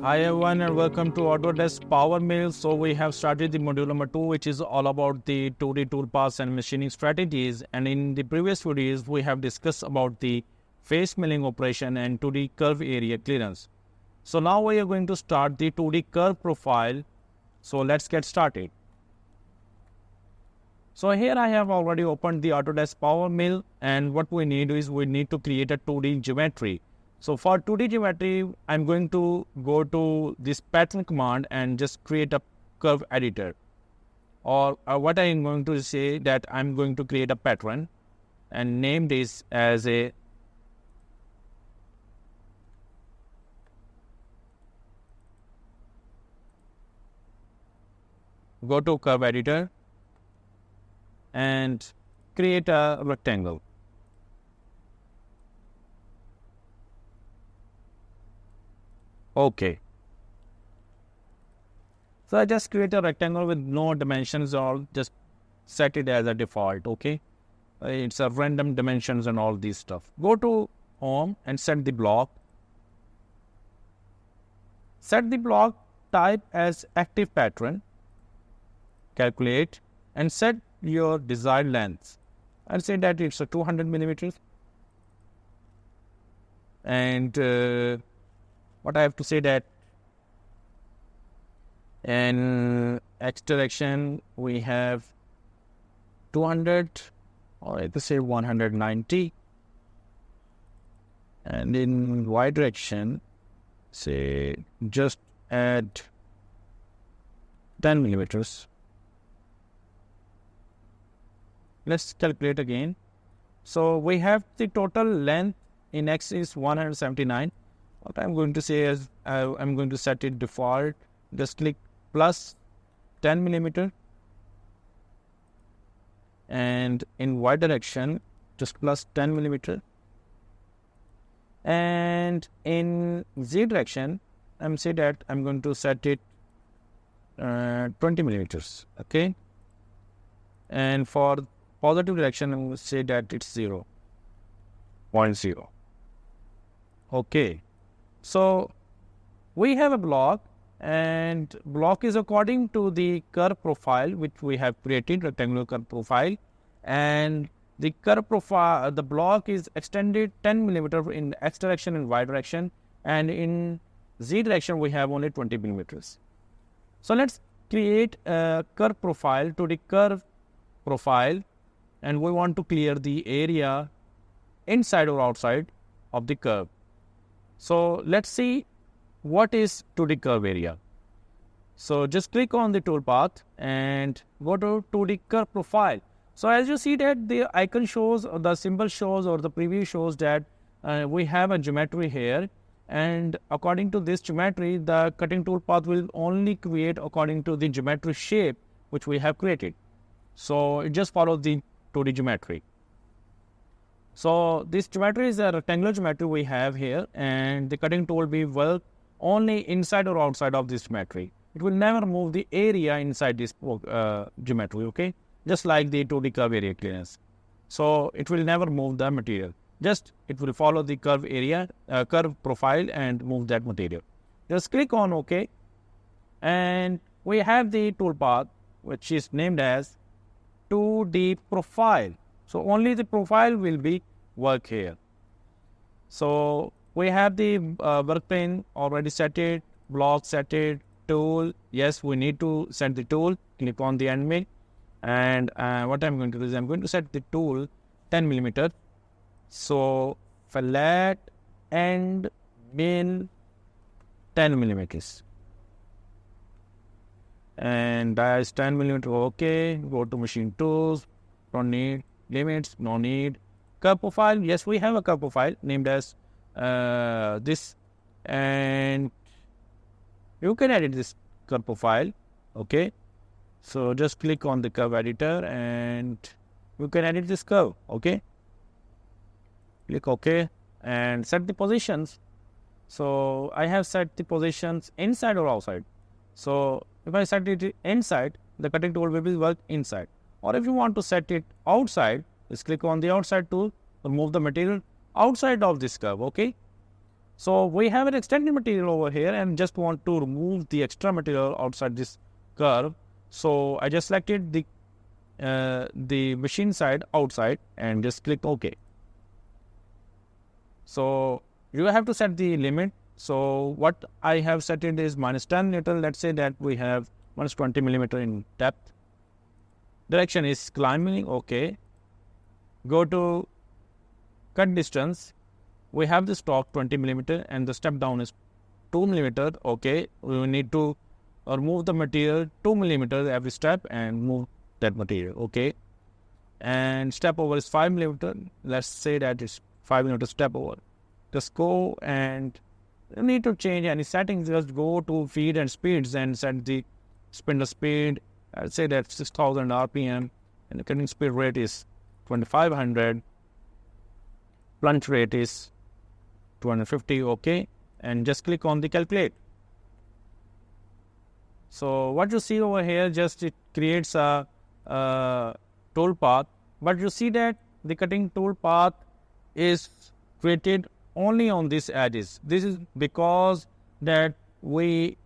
Hi everyone and welcome to Autodesk PowerMill. So we have started the module number 2, which is all about the 2D toolpaths and machining strategies. And in the previous videos, we have discussed about the face milling operation and 2D curve area clearance. So now we are going to start the 2D curve profile. So let's get started. So here I have already opened the Autodesk PowerMill, and what we need is we need to create a 2D geometry. So for 2D geometry, I'm going to go to this pattern command and just create a curve editor. Or what I'm going to say that I'm going to create a pattern and name this as a go to curve editor and create a rectangle. Okay. So I just create a rectangle with no dimensions, or just set it as a default. Okay. It's a random dimensions and all this stuff. Go to home and set the block. Set the block type as active pattern. Calculate and set your desired length. I'll say that it's a 200 millimeters. And what I have to say that in X direction we have 200, or I could say 190, and in Y direction say just add 10 millimeters. Let's calculate again. So we have the total length in X is 179. What I'm going to say is I'm going to set it default. Just click plus 10 millimeter, and in Y direction just plus 10 millimeter, and in Z direction I'm say that I'm going to set it 20 millimeters. Okay, and for positive direction I will say that it's 0.0. Okay. So we have a block, and block is according to the curve profile which we have created, rectangular curve profile, and the curve profile, the block is extended 10 millimeter in X direction and Y direction, and in Z direction we have only 20 millimeters. So let's create a curve profile to the curve profile, and we want to clear the area inside or outside of the curve. So let's see what is 2D curve area. So just click on the toolpath and go to 2D curve profile. So as you see that the icon shows, or the symbol shows, or the preview shows that we have a geometry here, and according to this geometry the cutting toolpath will only create according to the geometry shape which we have created. So it just follows the 2D geometry. So this geometry is a rectangular geometry we have here, and the cutting tool will work only inside or outside of this geometry. It will never move the area inside this geometry, okay? Just like the 2D curve area clearance. So it will never move the material. Just it will follow the curve area, curve profile and move that material. Just click on OK, and we have the toolpath which is named as 2D profile. So only the profile will be work here. So we have the Workplane already set it, block set it, tool. Yes, we need to set the tool. Click on the end mill, and what I'm going to do is I'm going to set the tool 10 millimeter. So flat end mill 10 millimeters, and that's 10 millimeter. Okay, go to machine tools. Don't need limits, no need. Curve profile, yes, we have a curve profile named as this, and you can edit this curve profile. Okay, so just click on the curve editor and you can edit this curve. Okay, click OK and set the positions. So I have set the positions inside or outside. So if I set it inside, the cutting tool will work inside. Or if you want to set it outside, just click on the outside tool, remove the material outside of this curve. Okay. So we have an extended material over here and just want to remove the extra material outside this curve. So I just selected the machine side outside and just click OK. So you have to set the limit. So what I have set it is -10 Newton. Let's say that we have -20 millimeter in depth. Direction is climbing. OK. Go to cut distance. We have the stock 20 millimeter and the step down is 2 millimeter. OK. We need to remove the material 2 millimeter every step and move that material. OK. And step over is 5 millimeter. Let's say that is 5 millimeter step over. Just go and you need to change any settings. Just go to feed and speeds and set the spindle speed. I'll say that 6000 RPM and the cutting speed rate is 2500. Plunge rate is 250. OK. And just click on the calculate. So what you see over here, just it creates a tool path, but you see that the cutting tool path is created only on these edges. This is because that we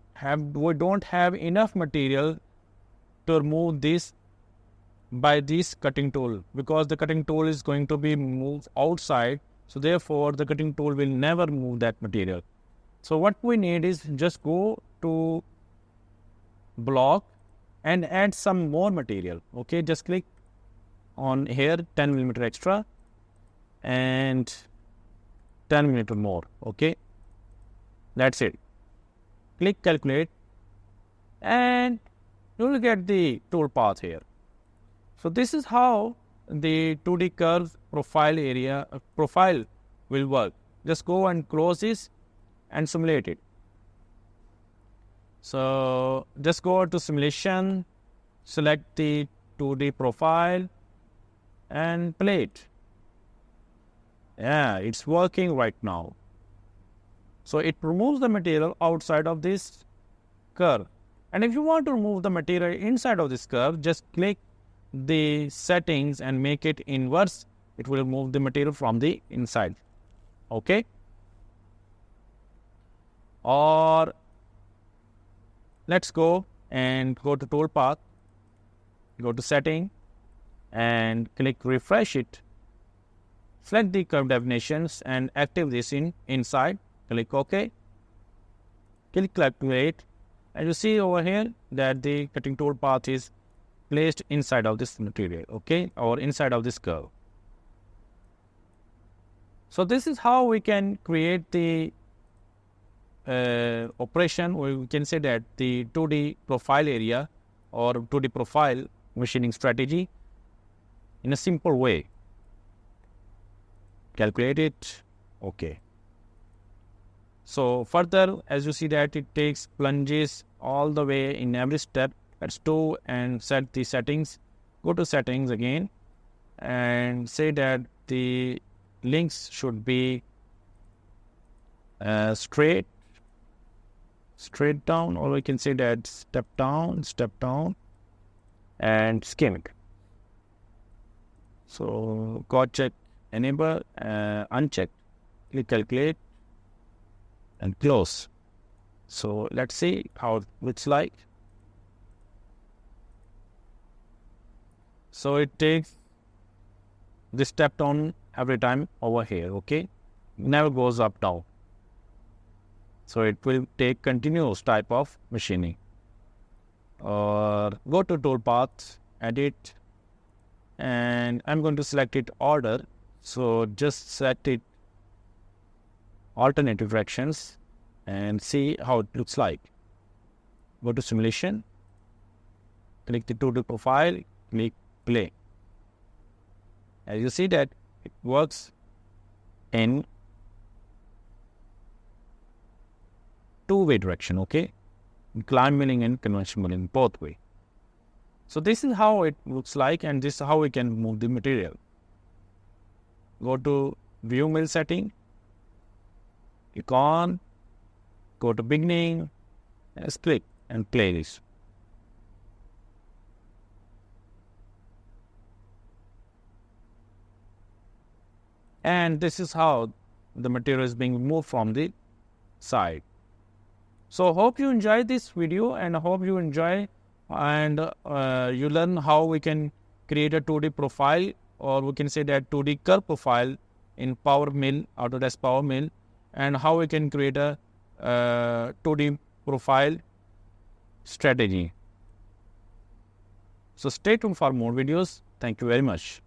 don't have enough material to remove this by this cutting tool, because the cutting tool is going to be moved outside. So therefore the cutting tool will never move that material. So what we need is just go to block and add some more material. OK, just click on here 10 millimeter extra and 10 millimeter more. OK, that's it. Click calculate and you will get the tool path here. So this is how the 2D curve profile will work. Just go and close this and simulate it. So just go to simulation, select the 2D profile and play it. Yeah, it's working right now. So it removes the material outside of this curve. And if you want to remove the material inside of this curve, just click the settings and make it inverse. It will remove the material from the inside. OK. Or let's go and go to Toolpath, go to setting and click refresh it. Select the curve definitions and active this inside. Click OK. Click calculate. And you see over here that the cutting tool path is placed inside of this material, OK, or inside of this curve. So this is how we can create the operation, or we can say that the 2D profile area or 2D profile machining strategy in a simple way. Calculate it. OK. So further, as you see that it takes plunges all the way in every step. Let's do and set the settings. Go to settings again and say that the links should be straight down, or we can say that step down and schemic. So go check, enable, uncheck, click calculate and close. So let's see how it looks like. So it takes this step down every time over here. OK, never goes up down. So it will take continuous type of machining. Or go to Toolpath, edit, and I'm going to select it order. So just select it alternative directions and see how it looks like. Go to simulation, click the 2D profile, click play. As you see that it works in two-way direction, OK? Climb milling and conventional milling, both way. So this is how it looks like, and this is how we can move the material. Go to view mill setting, click on, go to beginning, let's click and play this. And this is how the material is being moved from the side. So hope you enjoy this video, and hope you enjoy and you learn how we can create a 2D profile, or we can say that 2D curve profile in PowerMill, Autodesk PowerMill, and how we can create a 2D profile strategy. So stay tuned for more videos. Thank you very much.